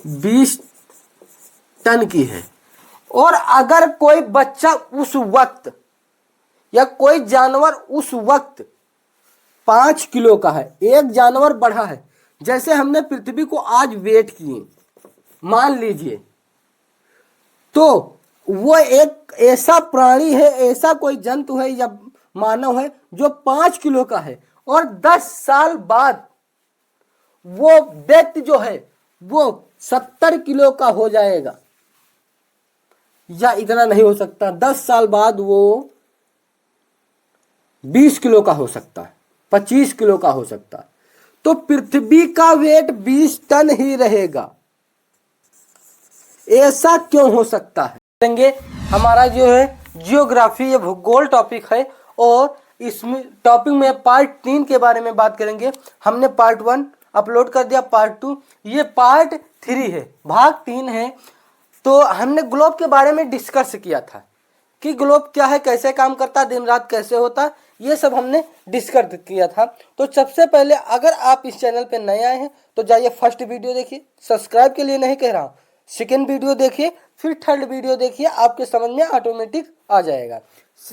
20 ton की है। और अगर कोई बच्चा उस वक्त या कोई जानवर उस वक्त 5 किलो का है, एक जानवर बढ़ा है, जैसे हमने पृथ्वी को आज वेट किए मान लीजिए, तो वो एक ऐसा प्राणी है, ऐसा कोई जंतु है या मानव है जो 5 किलो का है, और 10 साल बाद वो व्यक्ति जो है वो 70 किलो का हो जाएगा, या इतना नहीं हो सकता, 10 साल बाद वो 20 किलो का हो सकता है, 25 किलो का हो सकता है। तो पृथ्वी का वेट 20 टन ही रहेगा। ऐसा क्यों हो सकता है? हमारा जो है जियोग्राफी, ये भूगोल टॉपिक है, और इसमें टॉपिक में पार्ट 3 के बारे में बात करेंगे। हमने पार्ट 1 अपलोड कर दिया, पार्ट 2, ये पार्ट 3 है, भाग 3 है। तो हमने ग्लोब के बारे में डिस्कस किया था कि ग्लोब क्या है, कैसे काम करता है, दिन रात कैसे होता है, ये सब हमने डिस्कस किया था। तो सबसे पहले अगर आप इस चैनल पे नए आए हैं तो जाइए फर्स्ट वीडियो देखिए, सब्सक्राइब के लिए नहीं कह रहा हूँ, सेकेंड वीडियो देखिए, फिर थर्ड वीडियो देखिए, आपके समझ में ऑटोमेटिक आ जाएगा।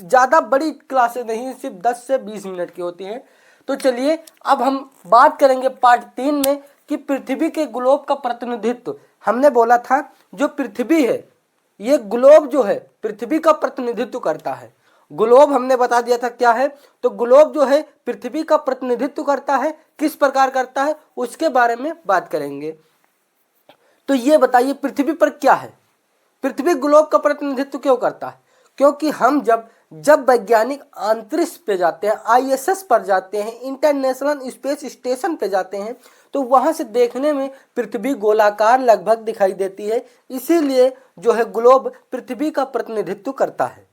ज़्यादा बड़ी क्लासेस नहीं, सिर्फ 10 से 20 मिनट की होती हैं। तो चलिए अब हम बात करेंगे पार्ट 3 में कि पृथ्वी के ग्लोब का प्रतिनिधित्व। हमने बोला था जो पृथ्वी है, ये ग्लोब जो है पृथ्वी का प्रतिनिधित्व करता है। ग्लोब हमने बता दिया था क्या है, तो ग्लोब जो है पृथ्वी का प्रतिनिधित्व करता है। किस प्रकार करता है उसके बारे में बात करेंगे। तो ये बताइए पृथ्वी पर क्या है, पृथ्वी ग्लोब का प्रतिनिधित्व क्यों करता है? क्योंकि हम जब वैज्ञानिक अंतरिक्ष पे जाते हैं, ISS पर जाते हैं, इंटरनेशनल स्पेस स्टेशन पे जाते हैं, तो वहां से देखने में पृथ्वी गोलाकार लगभग दिखाई देती है। इसीलिए जो है ग्लोब पृथ्वी का प्रतिनिधित्व करता है।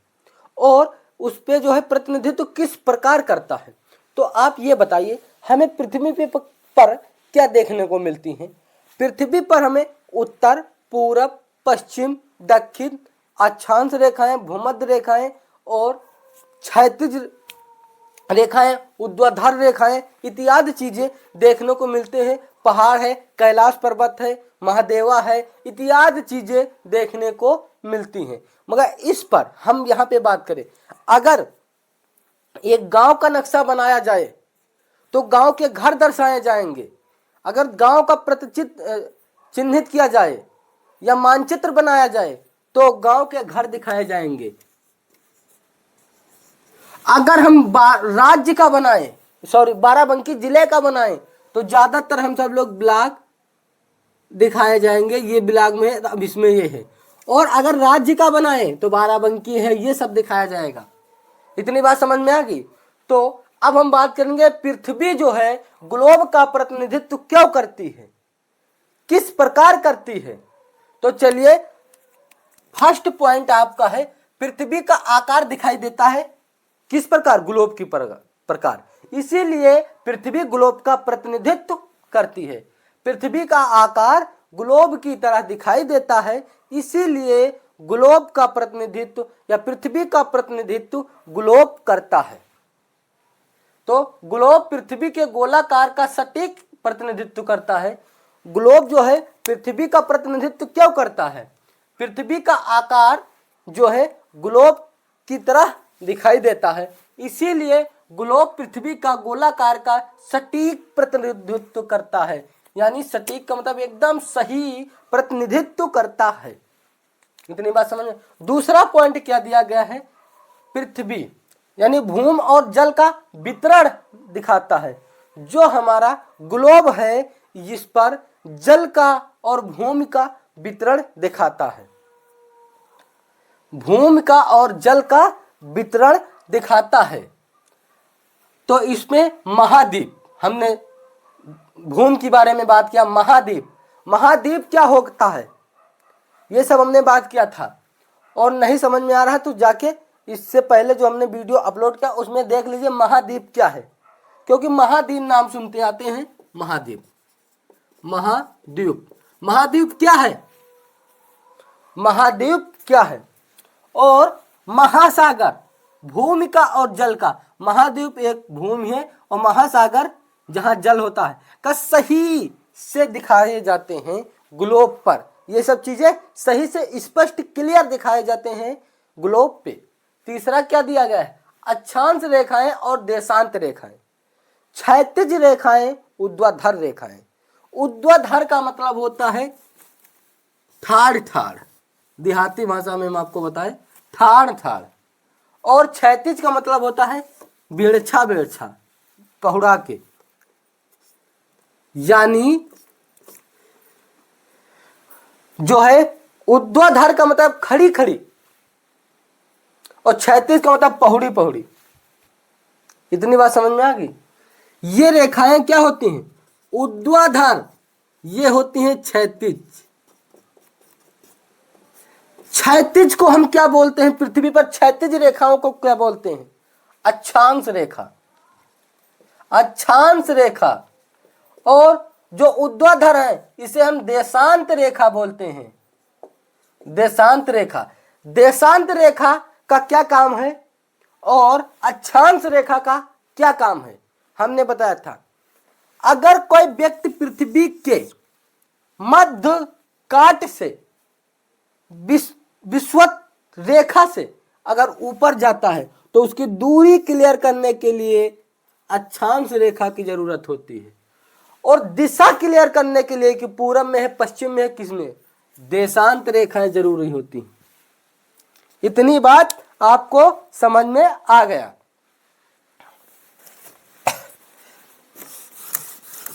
और उस पे जो है प्रतिनिधित्व किस प्रकार करता है, तो आप ये बताइए हमें पृथ्वी पर क्या देखने को मिलती है? पृथ्वी पर हमें उत्तर, पूरब, पश्चिम, दक्षिण, अक्षांश रेखाएं, भूमध्य रेखाएं और क्षैतिज रेखाएं, ऊर्ध्वाधर रेखाएं इत्यादि चीजें देखने को मिलते हैं। पहाड़ है, कैलाश पर्वत है, महादेवा है, इत्यादि चीजें देखने को मिलती हैं। मगर इस पर हम यहाँ पे बात करें, अगर एक गांव का नक्शा बनाया जाए तो गांव के घर दर्शाए जाएंगे। अगर गांव का चिन्हित किया जाए या मानचित्र बनाया जाए तो गांव के घर दिखाए जाएंगे। अगर हम राज्य का बनाए, बाराबंकी जिले का बनाए, तो ज्यादातर हम सब लोग ब्लॉक दिखाए जाएंगे, ये ब्लॉक में है, अब इसमें ये है। और अगर राज्य का बनाए तो बाराबंकी है, ये सब दिखाया जाएगा। इतनी बात समझ में आ गई। तो अब हम बात करेंगे पृथ्वी जो है ग्लोब का प्रतिनिधित्व क्यों करती है, किस प्रकार करती है। तो चलिए फर्स्ट पॉइंट आपका है, पृथ्वी का आकार दिखाई देता है किस प्रकार, ग्लोब की प्रकार, इसीलिए पृथ्वी ग्लोब का प्रतिनिधित्व करती है। पृथ्वी का आकार ग्लोब की तरह दिखाई देता है, इसीलिए ग्लोब का प्रतिनिधित्व या पृथ्वी का प्रतिनिधित्व ग्लोब करता है। तो ग्लोब पृथ्वी के गोलाकार का सटीक प्रतिनिधित्व करता है। ग्लोब जो है पृथ्वी का प्रतिनिधित्व क्यों करता है? पृथ्वी का आकार जो है ग्लोब की तरह दिखाई देता है, इसीलिए ग्लोब पृथ्वी का गोलाकार का सटीक प्रतिनिधित्व करता है। यानी सटीक का मतलब एकदम सही प्रतिनिधित्व करता है। इतनी बात समझ में। दूसरा पॉइंट क्या दिया गया है, पृथ्वी यानी भूमि और जल का वितरण दिखाता है। जो हमारा ग्लोब है इस पर जल का और भूमि का वितरण दिखाता है, भूमि का और जल का वितरण दिखाता है। तो इसमें महाद्वीप, हमने भूमि के बारे में बात किया, महाद्वीप, महाद्वीप क्या होता है ये सब हमने बात किया था। और नहीं समझ में आ रहा तो जाके इससे पहले जो हमने वीडियो अपलोड किया उसमें देख लीजिए महाद्वीप क्या है, क्योंकि महाद्वीप नाम सुनते आते हैं। महाद्वीप, महाद्वीप, महाद्वीप क्या है, महाद्वीप क्या है? और महासागर, भूमि का और जल का, महाद्वीप एक भूमि है और महासागर जहां जल होता है का सही से दिखाए जाते हैं, ग्लोब पर। ये सब चीजें सही से स्पष्ट क्लियर दिखाए जाते हैं ग्लोब पे। तीसरा क्या दिया गया है, अक्षांश रेखाएं और देशांत रेखाएं, क्षैतिज रेखाएं, ऊर्ध्वाधर रेखाएं। ऊर्ध्वाधर का मतलब होता है ठाड़ ठाड़, देहाती भाषा में हम आपको बताएं ठाड़ ठाड़। और क्षैतिज का मतलब होता है बेड़छा बेड़छा, पहुड़ा के। यानी जो है ऊर्ध्वाधर का मतलब खड़ी खड़ी और क्षैतिज का मतलब पहुड़ी पहुड़ी। इतनी बात समझ में आ गई। ये रेखाएं क्या होती हैं, ऊर्ध्वाधर, ये होती हैं क्षैतिज। क्षैतिज को हम क्या बोलते हैं, पृथ्वी पर क्षैतिज रेखाओं को क्या बोलते हैं, अक्षांश रेखा, अक्षांश रेखा। और जो ऊर्ध्वाधर है इसे हम देशांत रेखा बोलते हैं, देशांत रेखा। देशांत रेखा का क्या काम है और अक्षांश रेखा का क्या काम है, हमने बताया था। अगर कोई व्यक्ति पृथ्वी के मध्य काट से विषुवत रेखा से अगर ऊपर जाता है तो उसकी दूरी क्लियर करने के लिए अक्षांश रेखा की जरूरत होती है। और दिशा क्लियर करने के लिए कि पूरब में है, पश्चिम में है, किसमें, देशांत रेखाएं जरूरी होती हैं। इतनी बात आपको समझ में आ गया।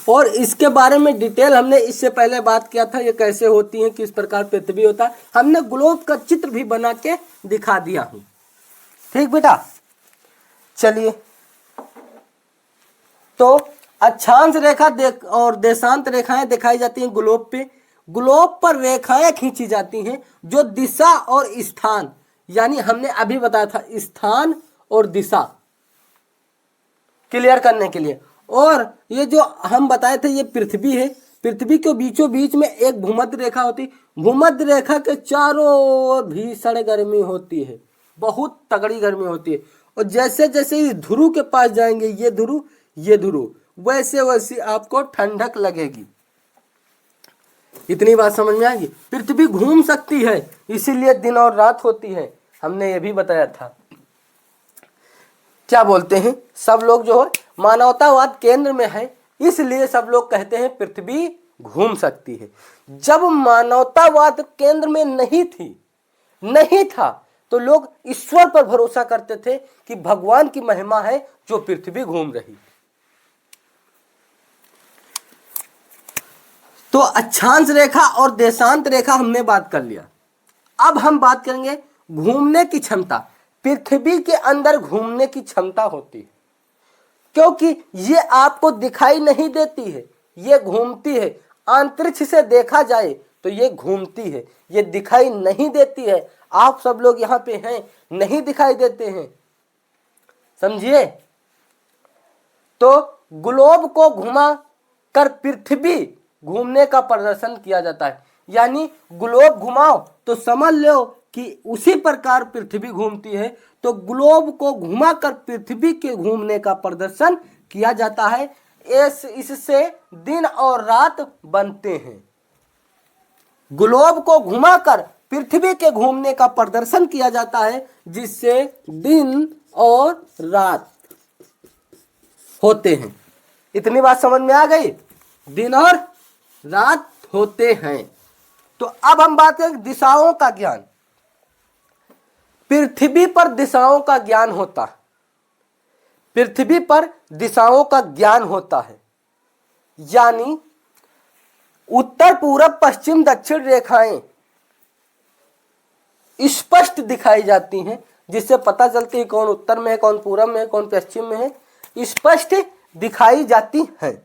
और इसके बारे में डिटेल हमने इससे पहले बात किया था, ये कैसे होती है, किस प्रकार पृथ्वी होता है। हमने ग्लोब का चित्र भी बना के दिखा दिया हूं। ठीक बेटा, चलिए। तो अक्षांश रेखा और देशांत रेखाएं दिखाई जाती हैं ग्लोब पे। ग्लोब पर रेखाएं खींची जाती हैं जो दिशा और स्थान, यानी हमने अभी बताया था स्थान और दिशा क्लियर करने के लिए। और ये जो हम बताए थे ये पृथ्वी है, पृथ्वी के बीचों बीच में एक भूमध्य रेखा होती, भूमध्य रेखा के चारों ओर भीषण गर्मी होती है, बहुत तगड़ी गर्मी होती है। और जैसे जैसे इस ध्रुव के पास जाएंगे, ये ध्रुव, वैसे वैसे आपको ठंडक लगेगी। इतनी बात समझ में आएगी। पृथ्वी घूम सकती है, इसीलिए दिन और रात होती है, हमने ये भी बताया था। क्या बोलते हैं सब लोग, जो है मानवतावाद केंद्र में है, इसलिए सब लोग कहते हैं पृथ्वी घूम सकती है। जब मानवतावाद केंद्र में नहीं था तो लोग ईश्वर पर भरोसा करते थे कि भगवान की महिमा है जो पृथ्वी घूम रही। तो अक्षांश रेखा और देशांत रेखा हमने बात कर लिया। अब हम बात करेंगे घूमने की क्षमता। पृथ्वी के अंदर घूमने की क्षमता होती है, क्योंकि ये आपको दिखाई नहीं देती है, ये घूमती है। अंतरिक्ष से देखा जाए तो ये घूमती है, ये दिखाई नहीं देती है। आप सब लोग यहाँ पे हैं, नहीं दिखाई देते हैं, समझिए। तो ग्लोब को घुमा कर पृथ्वी घूमने का प्रदर्शन किया जाता है। यानी ग्लोब घुमाओ तो समझ लो कि उसी प्रकार पृथ्वी घूमती है। तो ग्लोब को घुमाकर पृथ्वी के घूमने का प्रदर्शन किया जाता है। इससे दिन और रात बनते हैं। ग्लोब को घुमाकर पृथ्वी के घूमने का प्रदर्शन किया जाता है, जिससे दिन और रात होते हैं। इतनी बात समझ में आ गई, दिन और रात होते हैं। तो अब हम बात करें दिशाओं का ज्ञान। पृथ्वी पर दिशाओं का ज्ञान होता है, पृथ्वी पर दिशाओं का ज्ञान होता है। यानी उत्तर पूरब पश्चिम दक्षिण रेखाएं स्पष्ट दिखाई जाती हैं, जिससे पता चलती है कौन उत्तर में है, कौन पूरब में है, कौन पश्चिम में है, स्पष्ट दिखाई जाती हैं।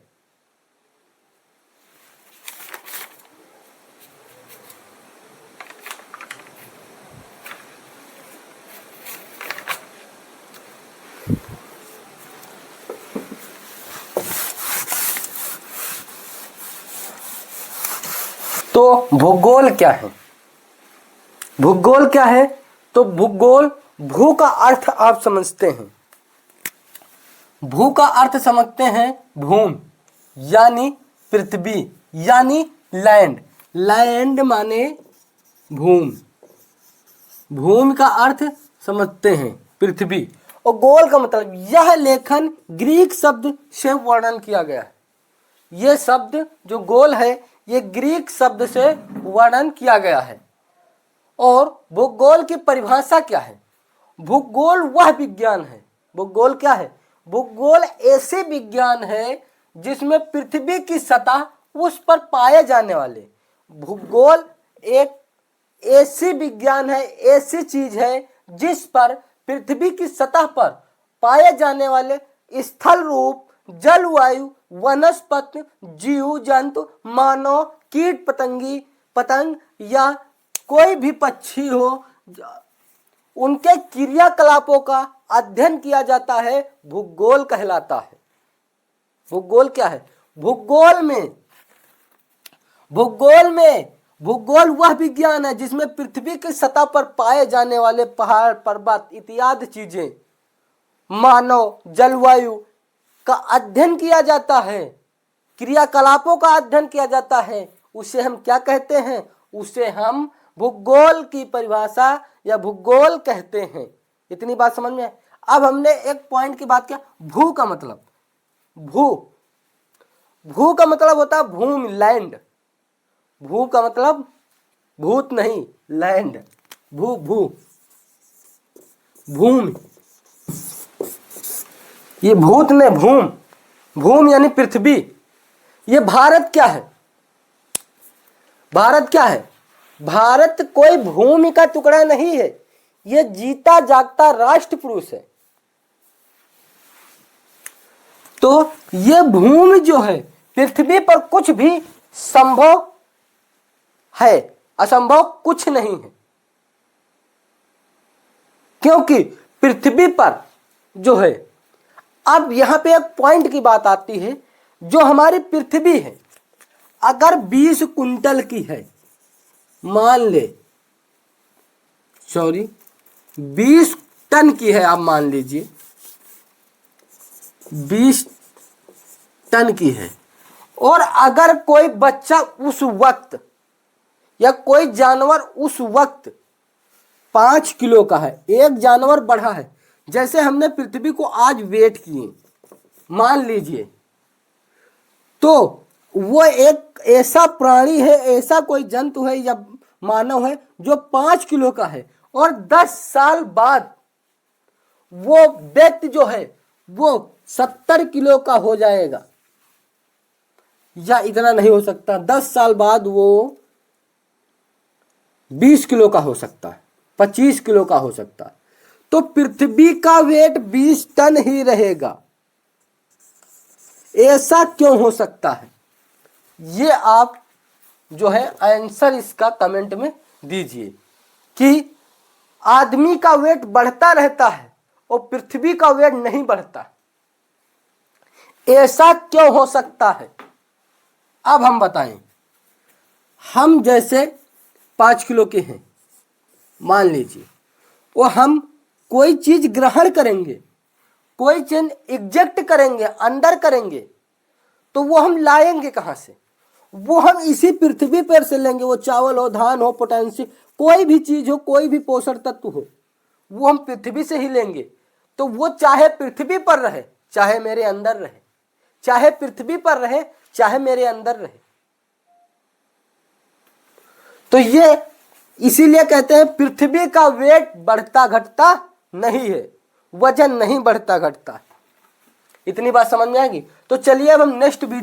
तो भूगोल क्या है? भूगोल क्या है? तो भूगोल, भू का अर्थ आप समझते हैं, भू का अर्थ समझते हैं भूमि, यानी पृथ्वी, यानी लैंड। लैंड माने भूमि, भूमि का अर्थ समझते हैं पृथ्वी, और गोल का मतलब यह लेखन ग्रीक शब्द से वर्णन किया गया है। यह शब्द जो गोल है ये ग्रीक शब्द से वर्णन किया गया है। और भूगोल की परिभाषा क्या है? भूगोल वह विज्ञान है, भूगोल क्या है? भूगोल ऐसे विज्ञान है जिसमें पृथ्वी की सतह उस पर पाए जाने वाले, भूगोल एक ऐसी विज्ञान है, ऐसी चीज है जिस पर पृथ्वी की सतह पर पाए जाने वाले स्थल रूप, जलवायु, वनस्पति, जीव जंतु, मानव, कीट पतंग या कोई भी पक्षी हो, उनके क्रियाकलापों का अध्ययन किया जाता है, भूगोल कहलाता है। भूगोल क्या है? भूगोल वह विज्ञान है जिसमें पृथ्वी की सतह पर पाए जाने वाले पहाड़, पर्वत इत्यादि चीजें, मानव, जलवायु का अध्ययन किया जाता है, क्रियाकलापों का अध्ययन किया जाता है। उसे हम क्या कहते हैं? उसे हम भूगोल की परिभाषा या भूगोल कहते हैं। इतनी बात समझ में? अब हमने एक पॉइंट की बात किया, भू का मतलब, भू का मतलब होता है भूमि, लैंड। भू का मतलब भूत नहीं, लैंड, भूमि, ये भूत ने, भूमि यानी पृथ्वी। ये भारत क्या है? भारत क्या है? भारत कोई भूमि का टुकड़ा नहीं है, ये जीता जागता राष्ट्र पुरुष है। तो ये भूमि जो है, पृथ्वी पर कुछ भी संभव है, असंभव कुछ नहीं है, क्योंकि पृथ्वी पर जो है, अब यहां पे एक पॉइंट की बात आती है, जो हमारी पृथ्वी है अगर 20 कुंटल की है, मान ले, 20 टन की है, आप मान लीजिए 20 टन की है, और अगर कोई बच्चा उस वक्त या कोई जानवर उस वक्त 5 किलो का है, एक जानवर बढ़ा है, जैसे हमने पृथ्वी को आज वेट किए मान लीजिए, तो वो एक ऐसा प्राणी है, ऐसा कोई जंतु है या मानव है जो 5 किलो का है, और 10 साल बाद वो व्यक्ति जो है वो 70 किलो का हो जाएगा, या इतना नहीं हो सकता, 10 साल बाद वो 20 किलो का हो सकता है, 25 किलो का हो सकता है। तो पृथ्वी का वेट 20 टन ही रहेगा। ऐसा क्यों हो सकता है? ये आप जो है आंसर इसका कमेंट में दीजिए कि आदमी का वेट बढ़ता रहता है और पृथ्वी का वेट नहीं बढ़ता, ऐसा क्यों हो सकता है? अब हम बताएं, हम जैसे 5 किलो के हैं मान लीजिए, और हम कोई चीज ग्रहण करेंगे, कोई चीज इजेक्ट करेंगे, अंदर करेंगे, तो वो हम लाएंगे कहां से? वो हम इसी पृथ्वी पर से लेंगे। वो चावल हो, धान हो, पोटेशियम, कोई भी चीज हो, कोई भी पोषण तत्व हो, वो हम पृथ्वी से ही लेंगे। तो वो चाहे पृथ्वी पर रहे, चाहे मेरे अंदर रहे, चाहे पृथ्वी पर रहे, चाहे मेरे अंदर रहे। तो ये इसीलिए कहते हैं पृथ्वी का वेट बढ़ता घटता नहीं है, वजन नहीं बढ़ता घटता। इतनी बात समझ में आएगी? तो चलिए अब हम नेक्स्ट वीडियो